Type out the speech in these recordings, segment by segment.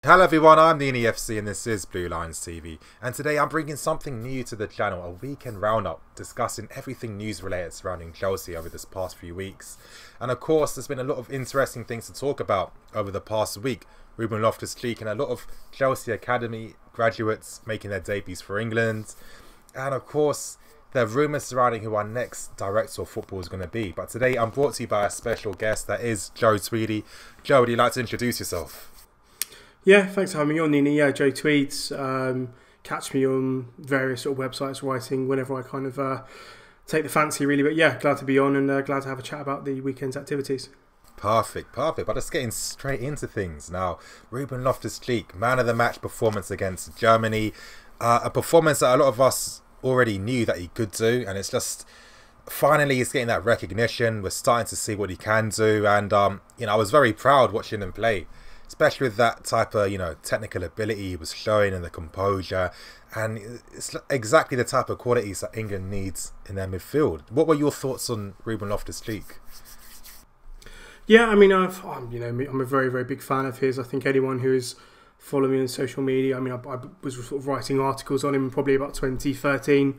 Hello everyone, I'm the EFC and this is Blue Lines TV, and today I'm bringing something new to the channel, a weekend roundup discussing everything news related surrounding Chelsea over this past few weeks. And of course there's been a lot of interesting things to talk about over the past week. Ruben Loftus-Cheek and a lot of Chelsea Academy graduates making their debuts for England, and of course there are rumours surrounding who our next director of football is going to be. But today I'm brought to you by a special guest, that is Joe Tweedy. Joe, would you like to introduce yourself? Yeah, thanks for having me on, Nini. Yeah, Joe Tweeds. Catch me on various sort of websites writing whenever I kind of take the fancy, really. But yeah, glad to be on and glad to have a chat about the weekend's activities. Perfect. But just getting straight into things now. Ruben Loftus-Cheek, man of the match performance against Germany. A performance that a lot of us already knew that he could do, and it's just finally he's getting that recognition. We're starting to see what he can do, and I was very proud watching him play, especially with that type of, technical ability he was showing and the composure. And it's exactly the type of qualities that England needs in their midfield. What were your thoughts on Ruben Loftus-Cheek? Yeah, I mean, I'm a very, very big fan of his. I think anyone who is following me on social media, I mean, I was sort of writing articles on him probably about 2013,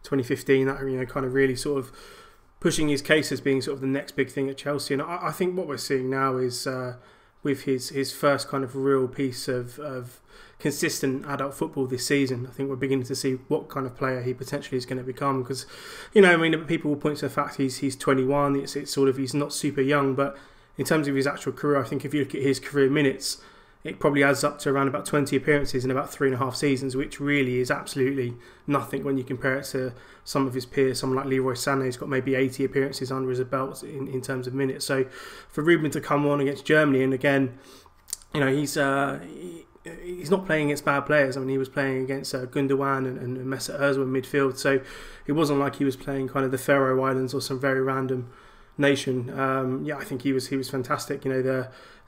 2015, that, kind of really sort of pushing his case as being sort of the next big thing at Chelsea. And I think what we're seeing now is with his first kind of real piece of consistent adult football this season, I think we're beginning to see what kind of player he potentially is going to become. Because, people will point to the fact he's 21. It's sort of, he's not super young, but in terms of his actual career, I think if you look at his career minutes, it probably adds up to around about 20 appearances in about 3.5 seasons, which really is absolutely nothing when you compare it to some of his peers. Someone like Leroy Sané's got maybe 80 appearances under his belt in terms of minutes. So for Ruben to come on against Germany, and again, he's not playing against bad players. I mean, he was playing against Gundogan and Mesut Ozil in midfield, so it wasn't like he was playing kind of the Faroe Islands or some very random nation. I think he was fantastic.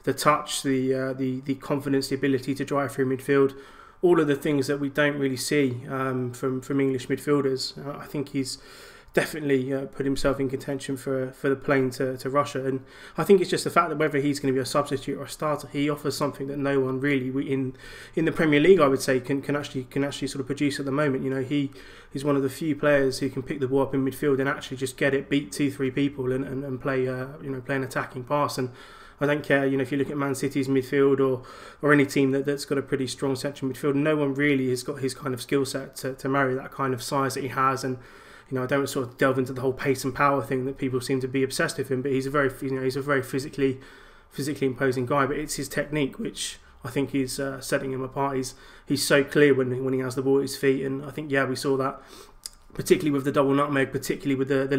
The touch, the confidence, the ability to drive through midfield, all of the things that we don't really see from English midfielders. I think he's definitely put himself in contention for the plane to Russia. And I think it's just the fact that whether he's going to be a substitute or a starter, he offers something that no one really in the Premier League, I would say, can actually sort of produce at the moment. He's one of the few players who can pick the ball up in midfield and actually just get it, beat 2-3 people and play play an attacking pass. And I don't care, if you look at Man City's midfield or any team that's got a pretty strong central midfield, no one really has got his kind of skill set to marry that kind of size that he has. And I don't sort of delve into the whole pace and power thing that people seem to be obsessed with him, but he's a very physically imposing guy. But it's his technique which I think is setting him apart. He's so clear when he has the ball at his feet, and I think we saw that particularly with the double nutmeg, particularly with the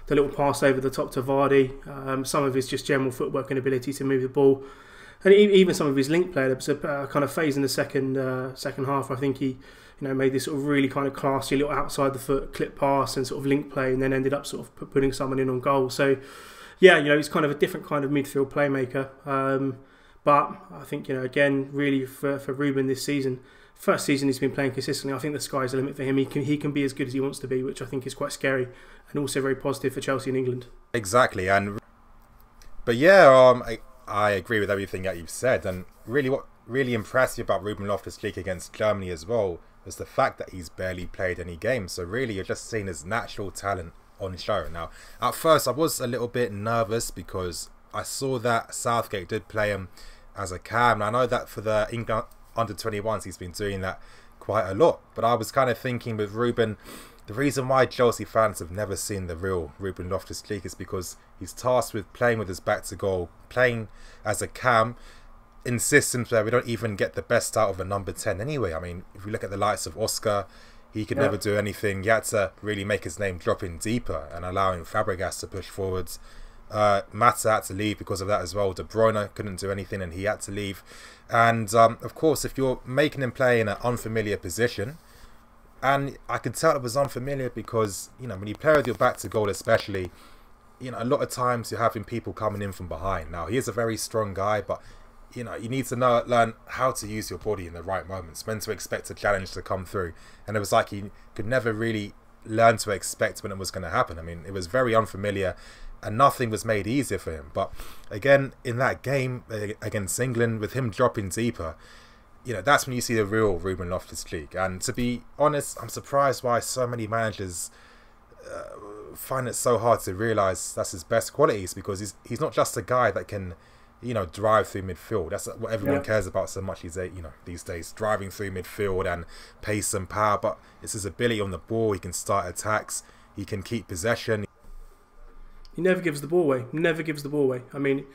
little pass over the top to Vardy, some of his just general footwork and ability to move the ball, and even some of his link play. There was a kind of phase in the second half. I think he made this sort of really kind of classy little outside the foot clip pass and sort of link play, and then ended up sort of putting someone in on goal. So he's kind of a different kind of midfield playmaker. But I think again, really for Ruben this season, first season he's been playing consistently, I think the sky's the limit for him. He can be as good as he wants to be, which I think is quite scary and also very positive for Chelsea and England. Exactly, I agree with everything that you've said. And really, what really impressed me about Ruben Loftus-Cheek against Germany as well was the fact that he's barely played any games. So really, you're just seeing his natural talent on show. Now, at first, I was a little bit nervous because I saw that Southgate did play him as a cam. And I know that for the England under-21s, he's been doing that quite a lot. But I was kind of thinking with Ruben, the reason why Chelsea fans have never seen the real Ruben Loftus-Cheek is because he's tasked with playing with his back to goal, playing as a cam in systems where we don't even get the best out of a number 10 anyway. I mean, if you look at the likes of Oscar, he could never do anything. He had to really make his name drop in deeper and allowing Fabregas to push forwards. Mata had to leave because of that as well. De Bruyne couldn't do anything and he had to leave. And of course, if you're making him play in an unfamiliar position, and I could tell it was unfamiliar because, when you play with your back to goal especially, a lot of times you're having people coming in from behind. Now, he is a very strong guy, but you need to learn how to use your body in the right moments, when to expect a challenge to come through. And it was like he could never really learn to expect when it was going to happen. I mean, it was very unfamiliar. and nothing was made easier for him. But again, in that game against England, with him dropping deeper, that's when you see the real Ruben Loftus-Cheek. And to be honest, I'm surprised why so many managers find it so hard to realise that's his best qualities, because he's not just a guy that can drive through midfield. That's what everyone cares about so much these days, driving through midfield and pace and power. But it's his ability on the ball. He can start attacks. He can keep possession. He never gives the ball away. Never gives the ball away. I mean,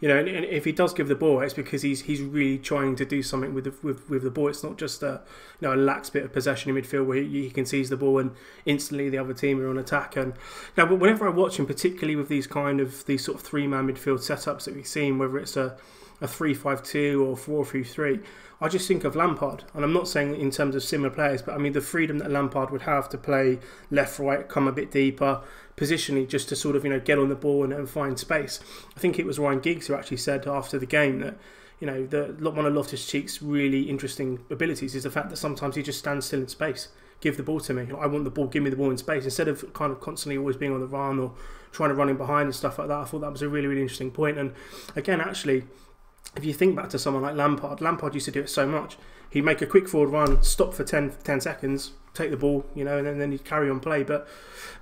and if he does give the ball away, it's because he's really trying to do something with the ball. It's not just a lax bit of possession in midfield where he can seize the ball and instantly the other team are on attack. And now, whenever I watch him, particularly with these sort of three-man midfield setups that we've seen, whether it's a 3-5-2 or 4-3-3, I just think of Lampard. And I'm not saying in terms of similar players, but I mean the freedom that Lampard would have to play left, right, come a bit deeper, positionally, just to sort of get on the ball and find space. I think it was Ryan Giggs who actually said after the game that one of Loftus-Cheek's really interesting abilities is the fact that sometimes he just stands still in space. Give the ball to me. I want the ball. Give me the ball in space, instead of kind of constantly always being on the run or trying to run in behind and stuff like that. I thought that was a really, really interesting point. And again, actually, if you think back to someone like Lampard used to do it so much. He'd make a quick forward run, stop for 10 seconds, take the ball, and then he'd carry on play. But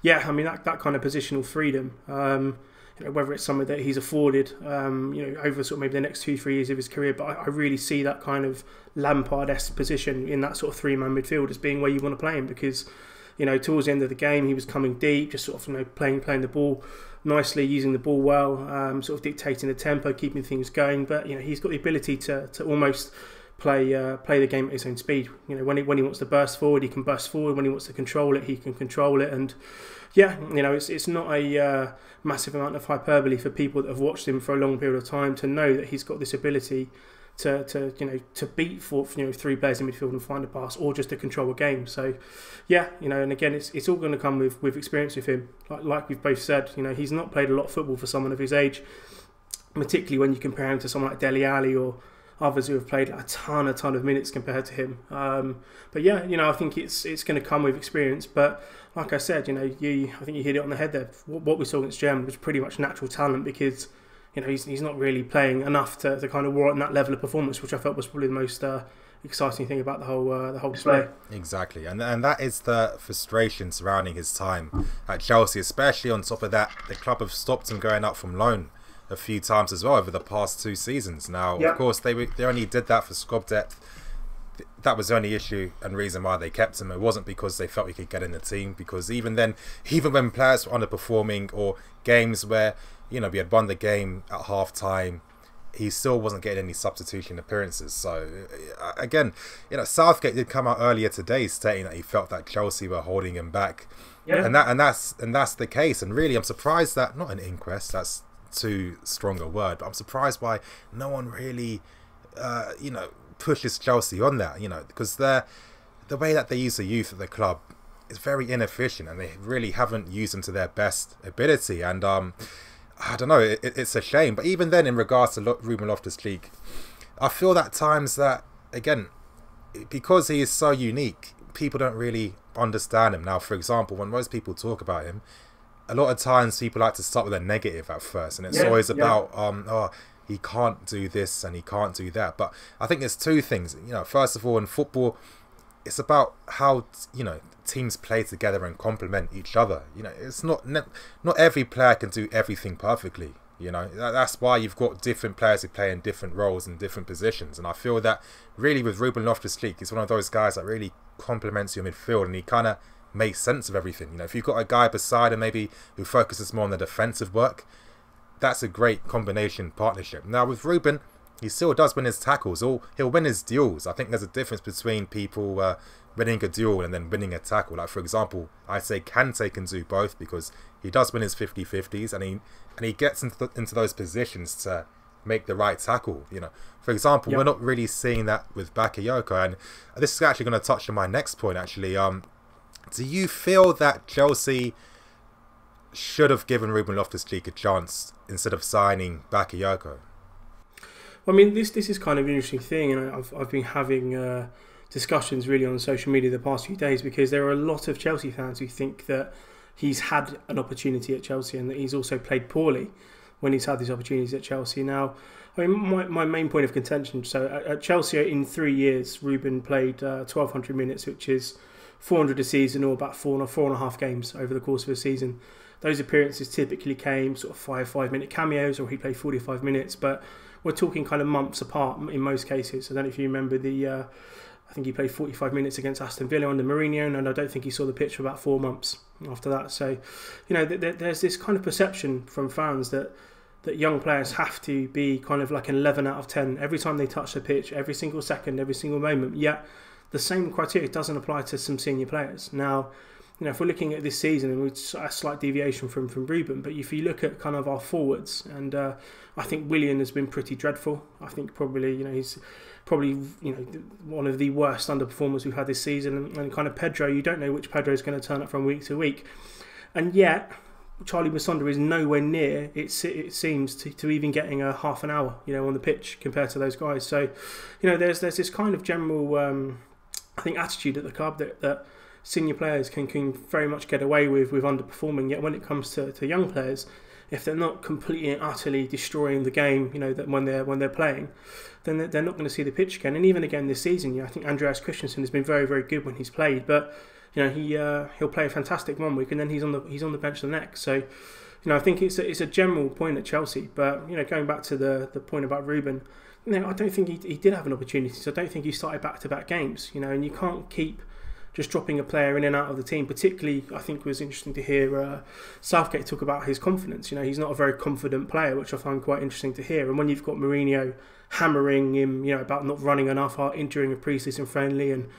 yeah, I mean that kind of positional freedom, whether it's something that he's afforded, over sort of maybe the next 2-3 years of his career. But I really see that kind of Lampard-esque position in that sort of three-man midfield as being where you want to play him, because towards the end of the game he was coming deep, just sort of playing the ball nicely, using the ball well, sort of dictating the tempo, keeping things going. But he's got the ability to almost play the game at his own speed. When he wants to burst forward, he can burst forward. When he wants to control it, he can control it. And yeah, it's not a massive amount of hyperbole for people that have watched him for a long period of time to know that he's got this ability to beat three players in midfield and find a pass, or just to control a game. So yeah, and again, it's all going to come with experience with him. Like we've both said, he's not played a lot of football for someone of his age, particularly when you compare him to someone like Dele Alli or others who have played a ton of minutes compared to him. But yeah, I think it's going to come with experience. But like I said, I think you hit it on the head there. What we saw against Germany was pretty much natural talent, because he's not really playing enough to kind of warrant that level of performance, which I felt was probably the most exciting thing about the whole display. Exactly, and that is the frustration surrounding his time at Chelsea, especially on top of that, the club have stopped him going up from loan a few times as well over the past 2 seasons. Now, of course, they only did that for squad depth. That was the only issue and reason why they kept him. It wasn't because they felt he could get in the team, because even then, even when players were underperforming, or games where we had won the game at half time, he still wasn't getting any substitution appearances. So again, Southgate did come out earlier today stating that he felt that Chelsea were holding him back, and that's the case. And really, I'm surprised that, not an inquest, that's too strong a word, but I'm surprised why no one really pushes Chelsea on that, because the way that they use the youth at the club is very inefficient, and they really haven't used them to their best ability. And I don't know, it's a shame. But even then, in regards to Ruben Loftus-Cheek, I feel that times that, again, because he is so unique, people don't really understand him. Now, for example, when most people talk about him, a lot of times people like to start with a negative at first, and it's always about he can't do this and he can't do that. But I think there's two things. First of all, in football, it's about how teams play together and complement each other. It's not every player can do everything perfectly. That's why you've got different players who play in different roles and different positions. And I feel that really with Ruben Loftus-Cheek, he's one of those guys that really complements your midfield, and he kind of makes sense of everything. If you've got a guy beside him maybe who focuses more on the defensive work, that's a great combination partnership. Now with Ruben, he still does win his tackles, or he'll win his duels. I think there's a difference between people winning a duel and then winning a tackle. Like, for example, I say Kante can do both, because he does win his 50-50s, and he gets into those positions to make the right tackle. For example, we're not really seeing that with Bakayoko, and this is actually going to touch on my next point. Actually, do you feel that Chelsea should have given Ruben Loftus-Cheek a chance instead of signing Bakayoko? Well, I mean, this is kind of an interesting thing, and I've been having discussions really on social media the past few days, because there are a lot of Chelsea fans who think that he's had an opportunity at Chelsea and that he's also played poorly when he's had these opportunities at Chelsea. Now, I mean, my main point of contention, so at Chelsea in 3 years, Ruben played 1,200 minutes, which is 400 a season, or about four and a half games over the course of a season. Those appearances typically came sort of 5-minute cameos, or he played 45 minutes, but we're talking kind of months apart in most cases. I don't know if you remember I think he played 45 minutes against Aston Villa under Mourinho, and I don't think he saw the pitch for about 4 months after that. So, there's this kind of perception from fans that young players have to be kind of like an 11 out of 10 every time they touch the pitch, every single second, every single moment. Yet the same criteria doesn't apply to some senior players. Now, if we're looking at this season, and it's a slight deviation from Ruben, but if you look at kind of our forwards, and I think Willian has been pretty dreadful. I think probably, he's probably, one of the worst underperformers we've had this season. And kind of Pedro, you don't know which Pedro is going to turn up from week to week. And yet, Charlie Musonda is nowhere near, it seems, to even getting a half an hour, on the pitch compared to those guys. So, there's this kind of general, I think, attitude at the club that senior players can very much get away with underperforming. Yet when it comes to young players, if they're not completely and utterly destroying the game, that when they're playing, then they're not going to see the pitch again. And even again this season, I think Andreas Christensen has been very, very good when he's played, but he'll play a fantastic one week and then he's on the bench the next. So, I think it's a general point at Chelsea. But going back to the point about Ruben, I don't think he did have an opportunity. So I don't think he started back-to-back games. And you can't keep just dropping a player in and out of the team. Particularly, I think it was interesting to hear Southgate talk about his confidence. He's not a very confident player, which I find quite interesting to hear. And when you've got Mourinho hammering him, about not running enough during a pre-season friendly, and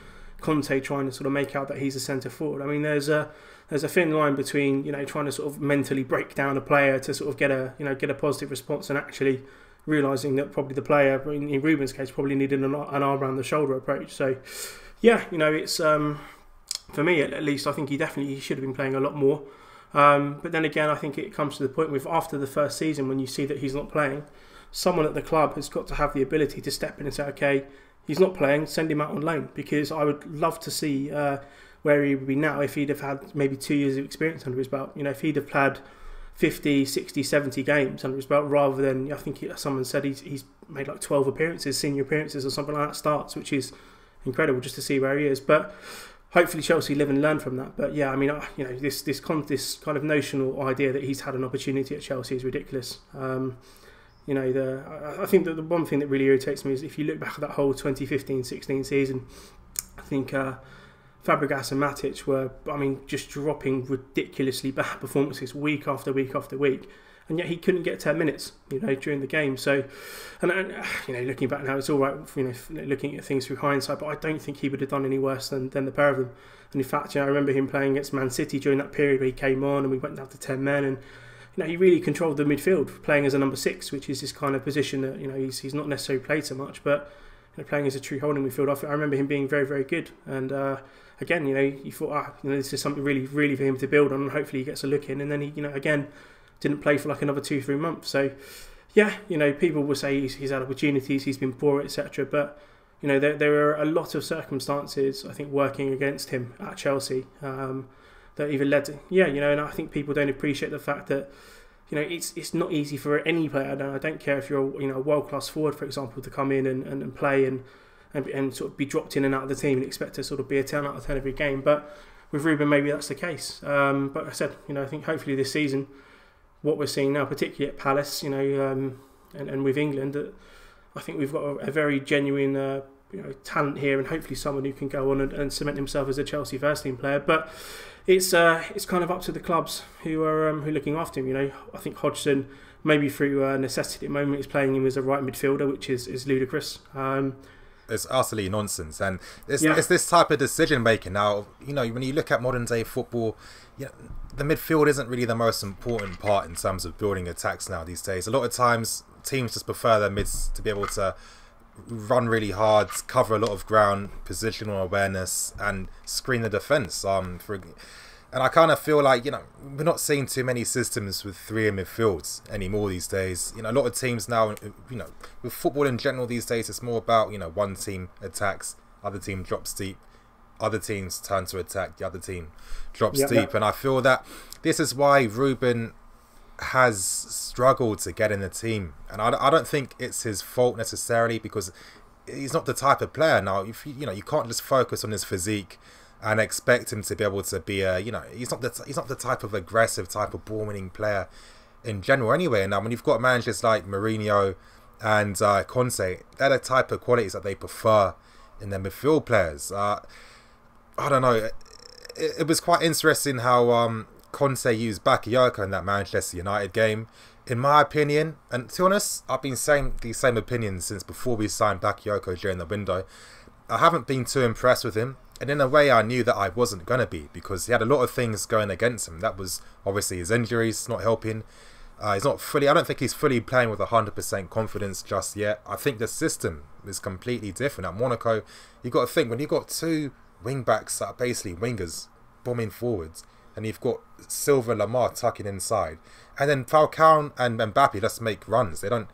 Conte trying to sort of make out that he's a centre forward. I mean, there's a thin line between trying to sort of mentally break down a player to sort of get a positive response, and actually realising that probably the player in Ruben's case probably needed an arm around the shoulder approach. So yeah, it's for me at least, I think he should have been playing a lot more. But then again, I think it comes to the point with after the first season, when you see that he's not playing, someone at the club has got to have the ability to step in and say, okay, he's not playing, send him out on loan, because I would love to see where he would be now if he'd have had maybe 2 years of experience under his belt. If he'd have had 50, 60, 70 games under his belt, rather than, I think someone said he's made like 12 appearances, senior appearances or something like that, starts, which is incredible just to see where he is. But hopefully Chelsea live and learn from that. But yeah, I mean, this kind of notional idea that he's had an opportunity at Chelsea is ridiculous. I think that the one thing that really irritates me is if you look back at that whole 2015-16 season, I think Fabregas and Matic were, just dropping ridiculously bad performances week after week after week, and yet he couldn't get 10 minutes, during the game. So, and looking back now, it's all right, looking at things through hindsight, but I don't think he would have done any worse than the pair of them. And in fact, I remember him playing against Man City during that period where he came on and we went down to 10 men, and he really controlled the midfield, playing as a number 6, which is this kind of position that he's not necessarily played so much, but playing as a true holding midfield. I remember him being very, very good. And again, you thought, this is something really, really for him to build on, and hopefully he gets a look in. And then he, again, didn't play for like another 2-3 months. So yeah, people will say he's had opportunities, he's been poor, etc. But there are a lot of circumstances, I think, working against him at Chelsea. That even led to, and I think people don't appreciate the fact that, it's not easy for any player. And I don't care if you're, a world-class forward, for example, to come in and play and sort of be dropped in and out of the team and expect to sort of be a 10 out of 10 every game. But with Ruben, maybe that's the case. But like I said, I think hopefully this season, what we're seeing now, particularly at Palace, and with England, that I think we've got a very genuine talent here, and hopefully someone who can go on and cement himself as a Chelsea first team player. But it's kind of up to the clubs who are looking after him. I think Hodgson, maybe through necessity at the moment, is playing him as a right midfielder, which is ludicrous. It's utterly nonsense, and it's this type of decision making now. When you look at modern day football, the midfield isn't really the most important part in terms of building attacks now these days. A lot of times, teams just prefer their mids to be able to run really hard, cover a lot of ground, positional awareness, and screen the defence. And I kind of feel like, we're not seeing too many systems with 3 in midfields anymore these days. A lot of teams now, with football in general these days, it's more about, one team attacks, other team drops deep, other teams turn to attack, the other team drops Yep, deep. yep. And I feel that this is why Ruben has struggled to get in the team. And I don't think it's his fault necessarily, because he's not the type of player. Now, if you can't just focus on his physique and expect him to be able to be he's not the type of aggressive type of ball-winning player in general anyway. And now when you've got managers like Mourinho and Conte, they're the type of qualities that they prefer in their midfield players. I don't know. It was quite interesting how Conte used Bakayoko in that Manchester United game. In my opinion, and to be honest, I've been saying these same opinions since before we signed Bakayoko during the window. I haven't been too impressed with him, and in a way I knew that I wasn't going to be, because he had a lot of things going against him. That was obviously his injuries not helping. He's not fully, I don't think he's fully playing with 100% confidence just yet. I think the system is completely different. At Monaco, you've got to think, when you've got two wing-backs that are basically wingers bombing forwards, and you've got Silva and Lamar tucking inside, and then Falcao and Mbappe just make runs. They don't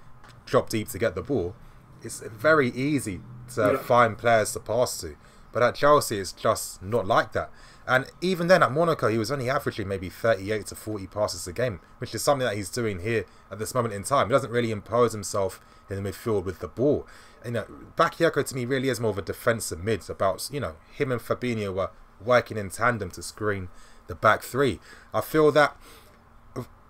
drop deep to get the ball. It's very easy to find players to pass to. But at Chelsea, it's just not like that. And even then, at Monaco, he was only averaging maybe 38 to 40 passes a game, which is something that he's doing here at this moment in time. He doesn't really impose himself in the midfield with the ball. Bakayoko to me really is more of a defensive mid. About, him and Fabinho were working in tandem to screen the back three. I feel that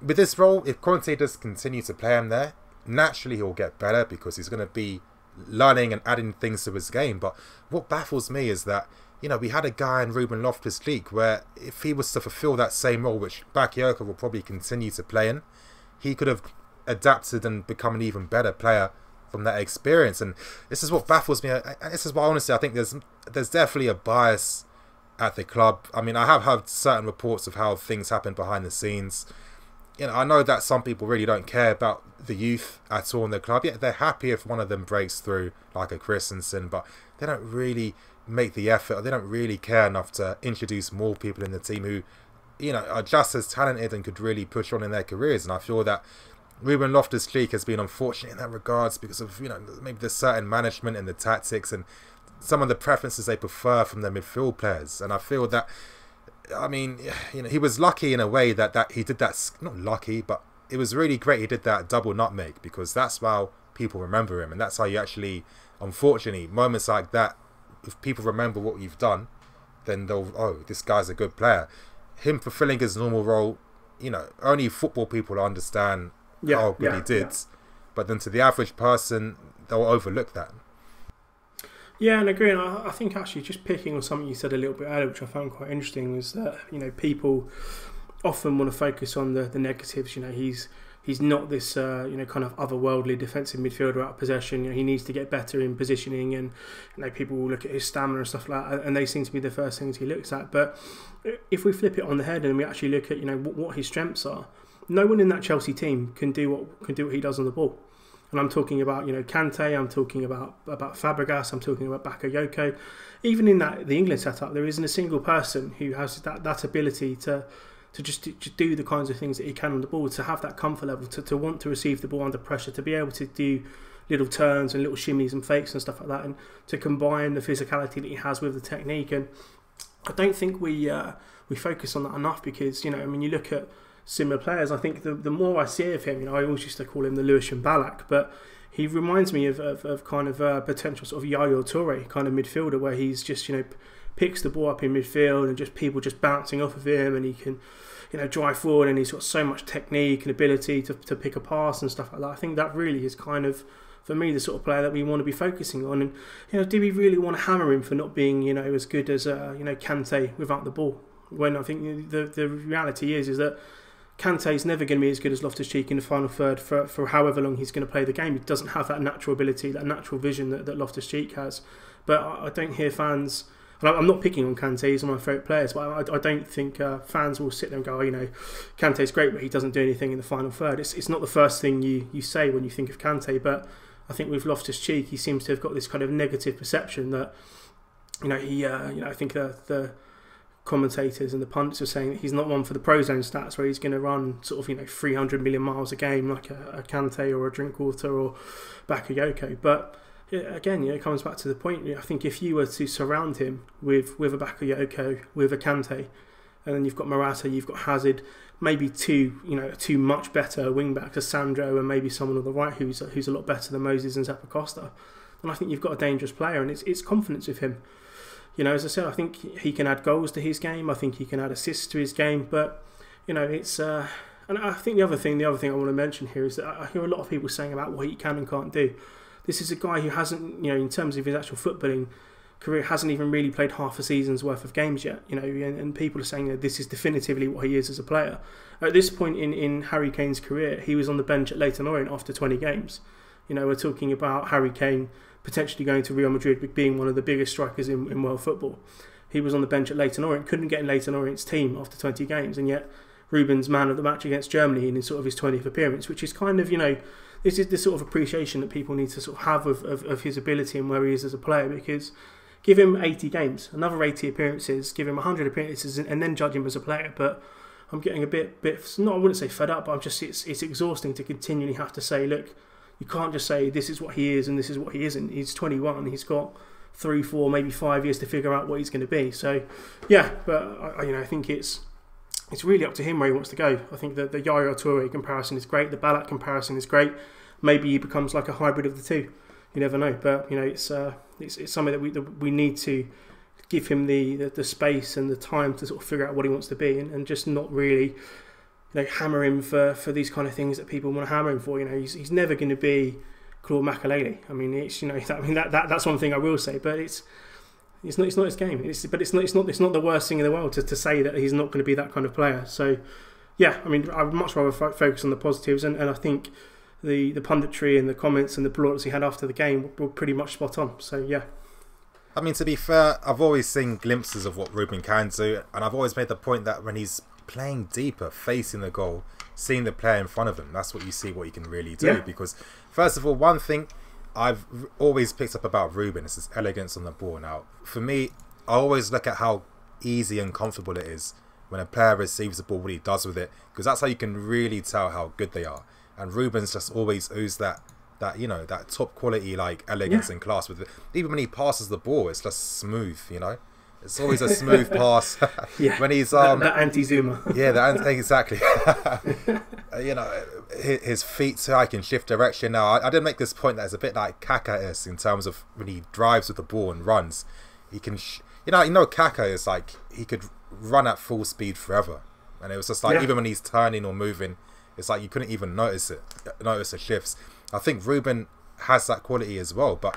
with this role, if Conte does continue to play him there, naturally he'll get better, because he's going to be learning and adding things to his game. But what baffles me is that, we had a guy in Ruben Loftus-Cheek where if he was to fulfill that same role, which Bakayoko will probably continue to play in, he could have adapted and become an even better player from that experience. And this is what baffles me. And this is why, honestly, I think there's definitely a bias at the club. I mean, I have heard certain reports of how things happen behind the scenes. I know that some people really don't care about the youth at all in the club. Yet they're happy if one of them breaks through, like a Christensen, but they don't really make the effort, or they don't really care enough to introduce more people in the team who, are just as talented and could really push on in their careers. And I feel that Ruben Loftus-Cheek has been unfortunate in that regards, because of, maybe there's certain management and the tactics and some of the preferences they prefer from their midfield players. And I feel that, he was lucky in a way that he did that. Not lucky, but it was really great he did that double nutmeg, because that's how people remember him. And that's how you actually, unfortunately, moments like that, if people remember what you've done, then they'll, this guy's a good player. Him fulfilling his normal role, only football people understand how good he did. But then to the average person, they'll overlook that. Yeah, and I agree. And I think actually just picking on something you said a little bit earlier, which I found quite interesting, was that people often want to focus on the negatives. He's not this kind of otherworldly defensive midfielder out of possession. He needs to get better in positioning, and people will look at his stamina and stuff like that, and they seem to be the first things he looks at. But if we flip it on the head and we actually look at what his strengths are, no one in that Chelsea team can do what he does on the ball. And I'm talking about, Kante, I'm talking about Fabregas, I'm talking about Bakayoko. Even in the England setup, there isn't a single person who has that ability to just do the kinds of things that he can on the ball, to have that comfort level, to want to receive the ball under pressure, to be able to do little turns and little shimmies and fakes and stuff like that, and to combine the physicality that he has with the technique. And I don't think we focus on that enough, because, you look at similar players. I think the more I see of him, I always used to call him the Lewis and Ballack, but he reminds me of kind of a potential sort of Yaya Toure kind of midfielder, where he's just picks the ball up in midfield and just people just bouncing off of him, and he can drive forward, and he's got so much technique and ability to pick a pass and stuff like that. I think that really is kind of, for me, the sort of player that we want to be focusing on. And do we really want to hammer him for not being as good as Kante without the ball, when I think the reality is that Kante's never going to be as good as Loftus-Cheek in the final third for however long he's going to play the game. He doesn't have that natural ability, that natural vision that Loftus-Cheek has. But I don't hear fans, and I'm not picking on Kante, he's one of my favourite players, but I don't think fans will sit there and go, Kante's great, but he doesn't do anything in the final third. It's not the first thing you say when you think of Kante, but I think with Loftus-Cheek, he seems to have got this kind of negative perception that, I think the commentators and the pundits are saying that he's not one for the pro zone stats, where he's going to run sort of 300 million miles a game like a Kante or a Drinkwater or Bakayoko. But again, it comes back to the point. I think if you were to surround him with a Bakayoko, with a Kante, and then you've got Morata, you've got Hazard, maybe two much better wing backs, a Sandro, and maybe someone on the right who's a lot better than Moses and Zappacosta, then I think you've got a dangerous player, and it's confidence with him. As I said, I think he can add goals to his game. I think he can add assists to his game. But it's and I think the other thing I want to mention here is that I hear a lot of people saying about what he can and can't do. This is a guy who hasn't, in terms of his actual footballing career, hasn't even really played half a season's worth of games yet. And people are saying that this is definitively what he is as a player. At this point in Harry Kane's career, he was on the bench at Leyton Orient after 20 games. We're talking about Harry Kane potentially going to Real Madrid, being one of the biggest strikers in world football. He was on the bench at Leyton Orient, couldn't get in Leyton Orient's team after 20 games, and yet Ruben's man of the match against Germany in sort of his 20th appearance, which is kind of, this is the sort of appreciation that people need to sort of have of his ability and where he is as a player, because give him 80 games, another 80 appearances, give him 100 appearances, and then judge him as a player. But I'm getting a bit not, I wouldn't say fed up, but it's exhausting to continually have to say, look, you can't just say this is what he is and this is what he isn't. He's 21, he's got 3, 4, maybe 5 years to figure out what he's going to be. So yeah, but I think it's really up to him where he wants to go. I think that the Yaya Toure comparison is great, the Ballack comparison is great. Maybe he becomes like a hybrid of the two. You never know, but it's something that we need to give him the space and the time to sort of figure out what he wants to be, and just not really hammer him for these kind of things that people want to hammer him for. He's never going to be Claude Makelele. I mean, that's one thing I will say, but it's not his game. It's not the worst thing in the world to say that he's not going to be that kind of player. So yeah, I mean, I would much rather focus on the positives, and I think the punditry and the comments and the plaudits he had after the game were pretty much spot on. So yeah. I mean, to be fair, I've always seen glimpses of what Ruben can do, and I've always made the point that when he's playing deeper, facing the goal, seeing the player in front of him, that's what you see what he can really do. Yeah. Because first of all, one thing I've always picked up about Ruben is his elegance on the ball. Now, for me, I always look at how easy and comfortable it is when a player receives the ball, what he does with it, because that's how you can really tell how good they are. And Ruben's just always oozed that top quality elegance and class with it. Even when he passes the ball, it's just smooth. It's always a smooth pass. When he's the anti-Zuma. Yeah, exactly. His feet so I can shift direction. Now, I did make this point that it's a bit like Kaka-esque in terms of when he drives with the ball and runs. He can, Kaka is like he could run at full speed forever, and it was just even when he's turning or moving, it's like you couldn't even notice the shifts. I think Ruben has that quality as well, but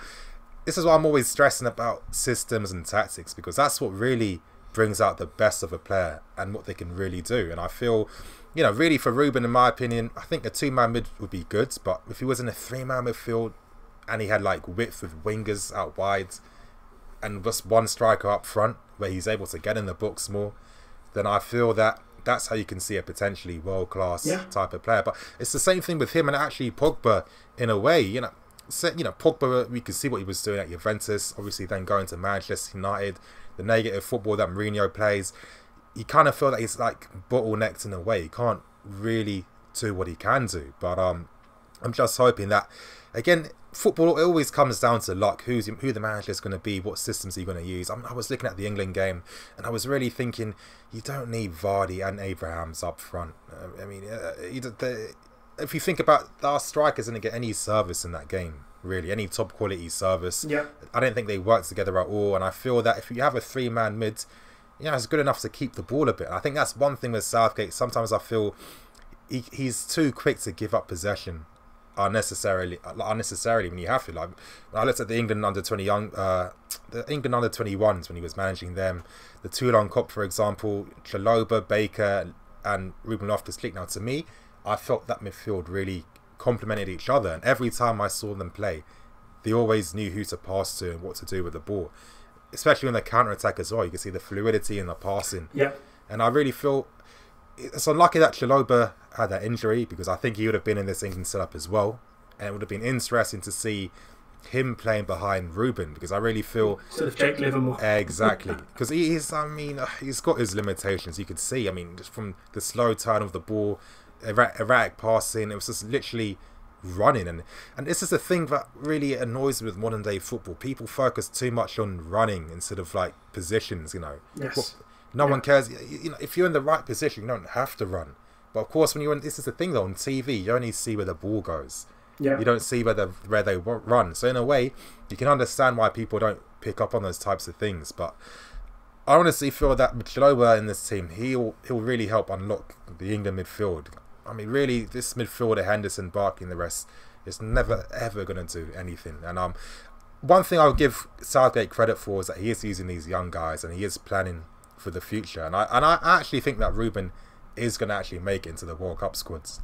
this is why I'm always stressing about systems and tactics, because that's what really brings out the best of a player and what they can really do. And I feel, really for Ruben, in my opinion, I think a 2-man mid would be good, but if he was in a 3-man midfield and he had width with wingers out wide and just one striker up front where he's able to get in the box more, then I feel that's how you can see a potentially world-class type of player. But it's the same thing with him and actually Pogba in a way. Pogba, we could see what he was doing at Juventus, obviously then going to Manchester United, the negative football that Mourinho plays. You kind of feel that he's bottlenecked in a way. He can't really do what he can do. But I'm just hoping that, again, football, it always comes down to luck. Who the manager is going to be, what systems are you going to use. I was looking at the England game and I was really thinking, you don't need Vardy and Abrahams up front. I mean, if you think about our strikers, didn't get any service in that game, really, any top quality service. Yeah. I don't think they work together at all, and I feel that if you have a 3-man mid, it's good enough to keep the ball a bit. I think that's one thing with Southgate. Sometimes I feel he's too quick to give up possession unnecessarily when you have to. When I looked at the England under 21s when he was managing them, the Toulon Cup, for example, Chalobah, Baker, and Ruben Loftus-Cheek. Now, to me, I felt that midfield really complemented each other, and every time I saw them play, they always knew who to pass to and what to do with the ball, especially on the counter-attack as well. You can see the fluidity in the passing. Yeah. And I really feel it's unlucky that Chalobah had that injury, because I think he would have been in this England setup as well, and it would have been interesting to see him playing behind Ruben, because I really feel sort of Jake Livermore. Exactly, because he's got his limitations. You could see, just from the slow turn of the ball, erratic passing, it was just literally running. And this is the thing that really annoys me with modern day football. People focus too much on running instead of like positions, Yes. No one cares. If you're in the right position, you don't have to run. But of course, when you're in, this is the thing though, on TV, you only see where the ball goes. Yeah. You don't see where they run. So in a way, you can understand why people don't pick up on those types of things. But I honestly feel that Chalobah in this team, he'll really help unlock the England midfield. I mean, really, this midfielder, Henderson, Barkley and the rest, is never, ever going to do anything. And one thing I'll give Southgate credit for is that he is using these young guys and he is planning for the future. And I actually think that Ruben is going to actually make it into the World Cup squads.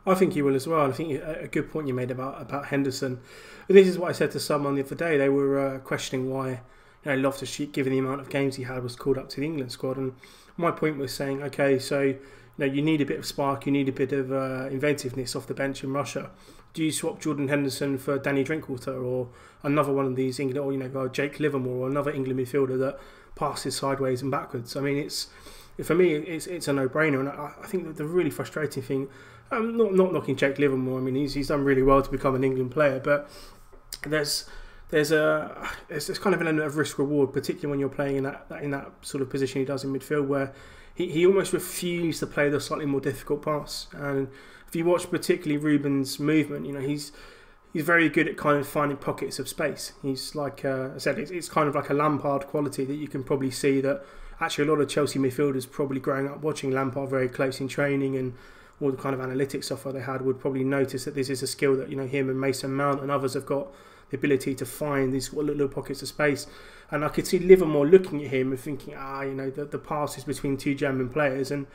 I think he will as well. I think a good point you made about Henderson. This is what I said to someone the other day. They were questioning why Loftus-Cheek, given the amount of games he had, was called up to the England squad. And my point was saying, okay, so you need a bit of spark, you need a bit of inventiveness off the bench in Russia. Do you swap Jordan Henderson for Danny Drinkwater or another one of these England, or Jake Livermore or another England midfielder that passes sideways and backwards? I mean, for me, it's a no-brainer. And I think that the really frustrating thing, not knocking Jake Livermore. I mean, he's done really well to become an England player, but there's kind of an element of risk reward, particularly when you're playing in that sort of position he does in midfield, where he almost refused to play the slightly more difficult pass. And if you watch particularly Ruben's movement, he's very good at kind of finding pockets of space. He's like I said, it's kind of like a Lampard quality that you can probably see that actually a lot of Chelsea midfielders probably growing up watching Lampard very close in training and all the kind of analytics software they had would probably notice that this is a skill that him and Mason Mount and others have got the ability to find these little pockets of space. And I could see Livermore looking at him and thinking, the pass is between two German players, and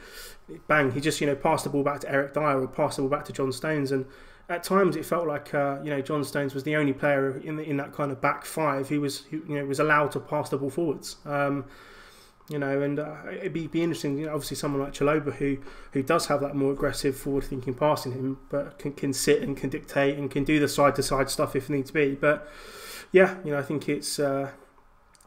bang, he just passed the ball back to Eric Dyer or passed the ball back to John Stones. And at times it felt like John Stones was the only player in that kind of back five who was allowed to pass the ball forwards. It'd be interesting. Obviously, someone like Chalobah who does have that more aggressive, forward-thinking passing him, but can sit and can dictate and can do the side-to-side stuff if needs be. But yeah, I think it's going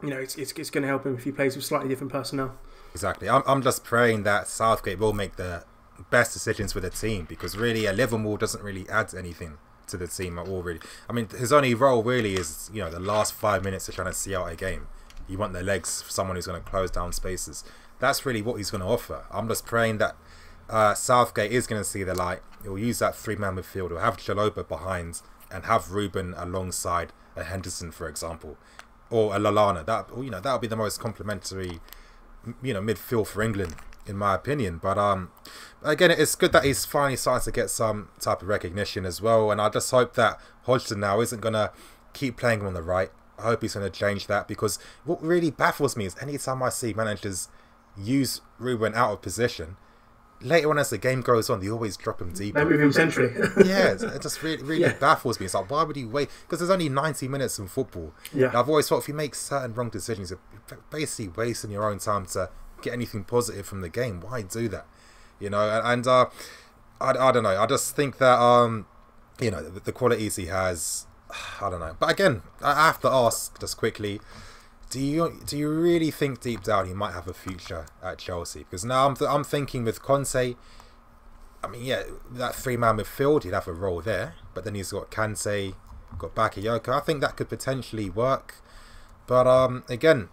to help him if he plays with slightly different personnel. Exactly. I'm just praying that Southgate will make the best decisions for the team, because really, Livermore doesn't really add anything to the team at all. Really, I mean, his only role really is the last 5 minutes of trying to see out a game. You want the legs for someone who's going to close down spaces. That's really what he's going to offer. I'm just praying that Southgate is going to see the light. He'll use that three-man midfield. He'll have Chalobah behind and have Ruben alongside a Henderson, for example, or a Lallana. That'll be the most complementary, midfield for England, in my opinion. But again, it's good that he's finally starting to get some type of recognition as well. And I just hope that Hodgson now isn't going to keep playing him on the right. I hope he's going to change that, because what really baffles me is anytime I see managers use Ruben out of position, later on as the game goes on, they always drop him deeper. They move him centrally. Yeah, it just really baffles me. It's like, why would you wait? Because there's only 90 minutes in football. Yeah. And I've always thought if you make certain wrong decisions, you're basically wasting your own time to get anything positive from the game. Why do that? I don't know. I just think that the qualities he has, I don't know. But again, I have to ask just quickly, do you really think deep down he might have a future at Chelsea? Because now I'm thinking with Conte, I mean, yeah, that three-man midfield, he'd have a role there. But then he's got Kante, got Bakayoko. I think that could potentially work. But again,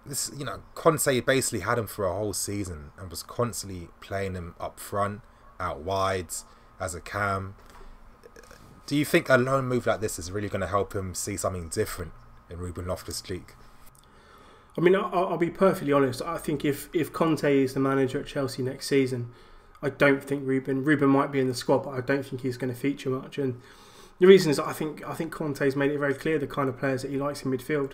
this Conte basically had him for a whole season and was constantly playing him up front, out wide, as a cam. Do you think a loan move like this is really going to help him see something different in Ruben Loftus-Cheek? I mean, I'll be perfectly honest. I think if Conte is the manager at Chelsea next season, I don't think Ruben might be in the squad, but I don't think he's going to feature much. And the reason is I think Conte's made it very clear the kind of players that he likes in midfield.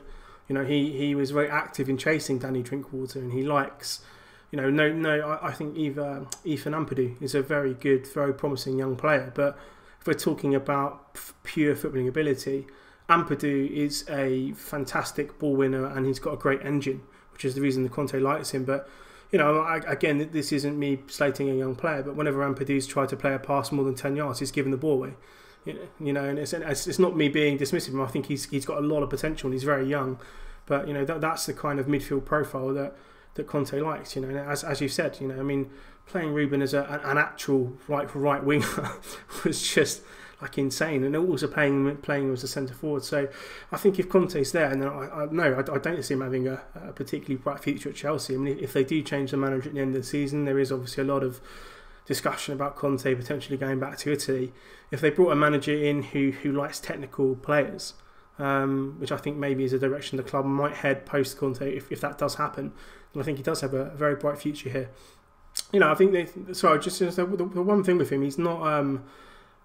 He was very active in chasing Danny Drinkwater, and he likes, I think Ethan Ampadu is a very good, very promising young player, but if we're talking about pure footballing ability, Ampadu is a fantastic ball winner and he's got a great engine, which is the reason the Conte likes him. But, again, this isn't me slating a young player, but whenever Ampadu's tried to play a pass more than 10 yards, he's given the ball away. And it's not me being dismissive of him. I think he's got a lot of potential and he's very young. But, that's the kind of midfield profile that that Conte likes. You know, as you said, you know, I mean, playing Ruben as an actual right winger was just like insane, and also playing him as a centre forward. So I think if Conte's there, and I don't see him having a particularly bright future at Chelsea. I mean, if they do change the manager at the end of the season, there is obviously a lot of discussion about Conte potentially going back to Italy. If they brought a manager in who likes technical players, which I think maybe is a direction the club might head post Conte, if that does happen, then I think he does have a very bright future here. You know, I think the one thing with him, he's not.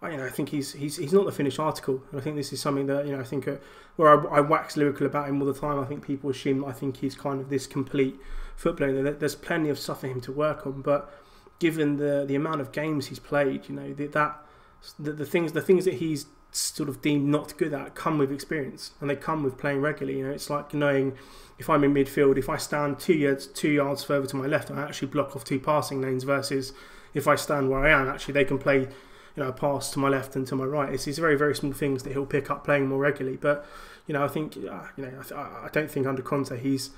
I think he's not the finished article, and I think this is something that, you know, I think where I wax lyrical about him all the time. I think people assume that I think he's kind of this complete footballer. There's plenty of stuff for him to work on, but given the amount of games he's played, you know, the things that he's sort of deemed not good at come with experience, and they come with playing regularly. You know, it's like knowing if I'm in midfield, if I stand 2 yards further to my left, I actually block off 2 passing lanes, versus if I stand where I am, actually they can play, you know, a pass to my left and to my right. It's these very, very small things that he'll pick up playing more regularly. But, you know, I think, I don't think under Conte he's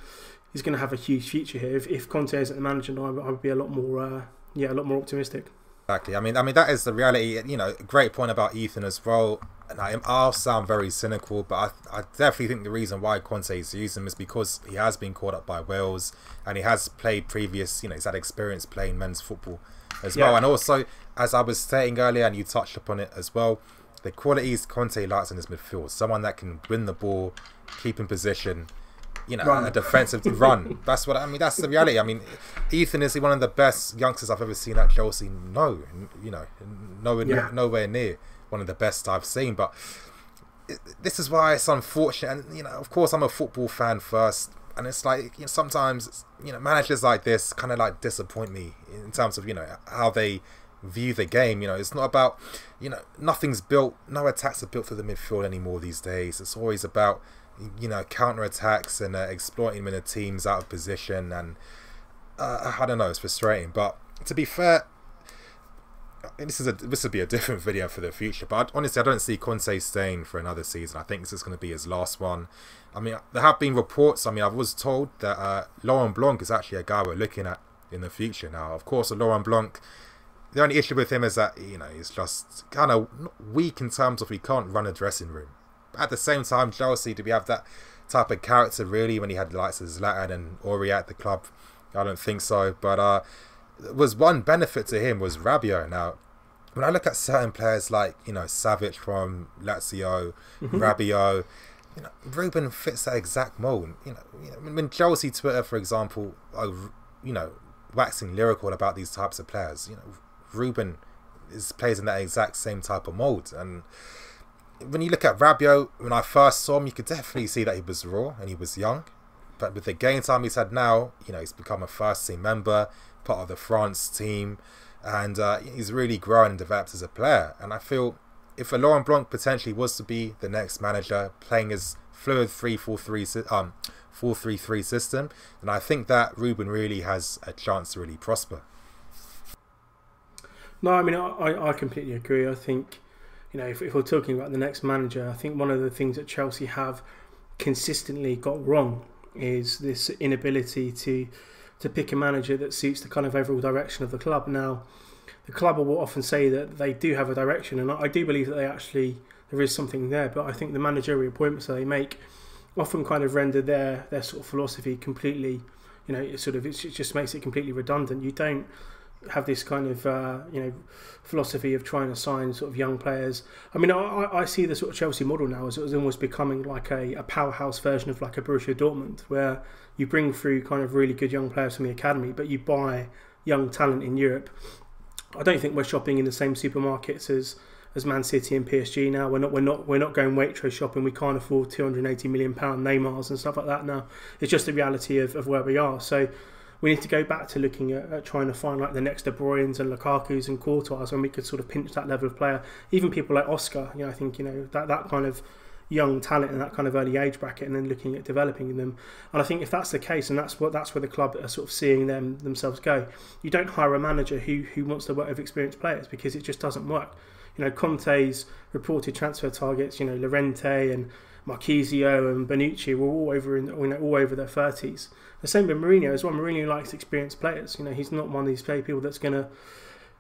going to have a huge future here. If Conte isn't the manager, I would be a lot more optimistic. Exactly. I mean that is the reality. You know, great point about Ethan as well. And I'll sound very cynical, but I definitely think the reason why Conte is using him is because he has been caught up by Wales, and he has played previous. You know, he's had experience playing men's football as well. And also, as I was saying earlier, and you touched upon it as well, the qualities Conte likes in his midfield: someone that can win the ball, keep in position. You know, a defensive run. That's what I mean. That's the reality. I mean, Ethan is one of the best youngsters I've ever seen at Chelsea. No, you know, nowhere near one of the best I've seen. But this is why it's unfortunate. And, you know, of course, I'm a football fan first, and it's like, you know, sometimes, you know, managers like this kind of like disappoint me in terms of, you know, how they view the game. You know, it's not about, you know, nothing's built, no attacks are built for the midfield anymore these days. It's always about, you know, counter-attacks and exploiting when the team's out of position, and I don't know, it's frustrating. But to be fair, this would be a different video for the future, but honestly I don't see Conte staying for another season. I think this is going to be his last one. I mean, there have been reports, I mean, I was told that Laurent Blanc is actually a guy we're looking at in the future. Now, of course, Laurent Blanc, the only issue with him is that, you know, he's just kind of weak in terms of he can't run a dressing room. At the same time, Chelsea, do we have that type of character really when he had the likes of Zlatan and Ori at the club? I don't think so. But was one benefit to him was Rabiot. Now, when I look at certain players like, you know, Savic from Lazio, Rabiot, you know, Ruben fits that exact mold. You know, when Chelsea Twitter, for example, are, you know, waxing lyrical about these types of players, you know, Ruben plays in that exact same type of mold. And when you look at Rabiot, when I first saw him, you could definitely see that he was raw and he was young. But with the game time he's had now, you know, he's become a first team member, part of the France team, and he's really grown and developed as a player. And I feel if Laurent Blanc potentially was to be the next manager, playing his fluid 4-3-3 system, then I think that Ruben really has a chance to really prosper. No, I mean, I completely agree. I think, you know, if we're talking about the next manager, I think one of the things that Chelsea have consistently got wrong is this inability to pick a manager that suits the kind of overall direction of the club. Now, the club will often say that they do have a direction, and I do believe that there is something there, but I think the managerial appointments that they make often kind of render their sort of philosophy completely, you know, it just makes it completely redundant. You don't have this kind of you know, philosophy of trying to sign sort of young players. I mean, I see the sort of Chelsea model now as it was almost becoming like a powerhouse version of like a Borussia Dortmund, where you bring through kind of really good young players from the academy, but you buy young talent in Europe. I don't think we're shopping in the same supermarkets as Man City and PSG now. We're not going Waitrose shopping. We can't afford £280 million Neymars and stuff like that now. It's just the reality of where we are. So we need to go back to looking at trying to find like the next De Bruynes and Lukaku's and Courtois, when we could sort of pinch that level of player. Even people like Oscar, you know, I think, you know, that kind of young talent in that kind of early age bracket, and then looking at developing them. And I think if that's the case, and that's where the club are sort of seeing themselves go, you don't hire a manager who wants to work with experienced players, because it just doesn't work. You know, Conte's reported transfer targets, you know, Llorente and Marquisio and Bonucci were all over all over their 30s. The same with Mourinho as well. Mourinho likes experienced players. He's not one of these people that's going to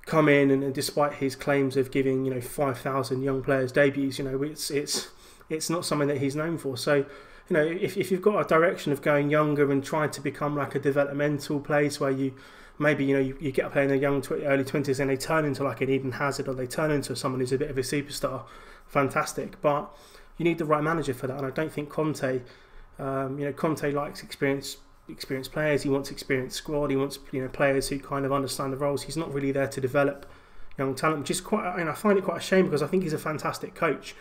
come in and despite his claims of giving 5,000 young players debuts, it's not something that he's known for. So if you've got a direction of going younger and trying to become like a developmental place where you maybe you get a player in their early 20s and they turn into like an Eden Hazard or they turn into someone who's a bit of a superstar, fantastic. But you need the right manager for that, and I don't think Conte. Conte likes experienced players. He wants experienced squad. He wants players who kind of understand the roles. He's not really there to develop young talent, which is quite. I find it quite a shame because I think he's a fantastic coach.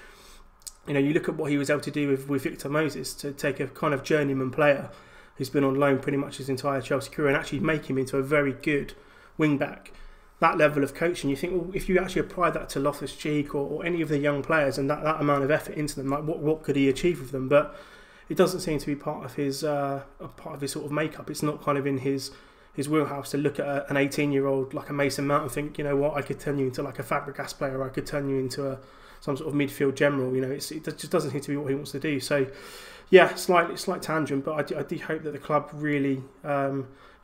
You look at what he was able to do with Victor Moses to take a kind of journeyman player who's been on loan pretty much his entire Chelsea career and actually make him into a very good wing back. That level of coaching, you think, well, if you actually apply that to Loftus-Cheek or any of the young players and that amount of effort into them, like what could he achieve with them? But it doesn't seem to be part of his sort of makeup. It's not kind of in his wheelhouse to look at an 18-year-old like a Mason Mount and think, I could turn you into like a Fabregas player, or I could turn you into some sort of midfield general. It just doesn't seem to be what he wants to do. So, yeah, slight tangent, but I do hope that the club really,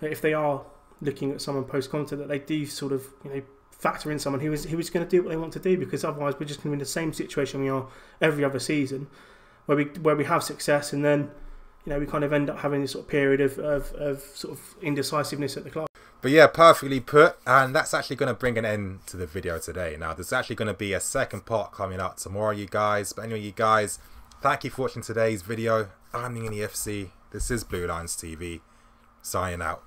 if they are looking at someone post-Conte, that they do sort of factor in someone who is going to do what they want to do, because otherwise we're just going to be in the same situation we are every other season, where we have success and then we kind of end up having this sort of period of sort of indecisiveness at the club. But yeah, perfectly put, and that's actually going to bring an end to the video today. Now, there's actually going to be a second part coming out tomorrow, you guys. But anyway, you guys, thank you for watching today's video. I'm the EFC. This is Blue Lines TV, signing out.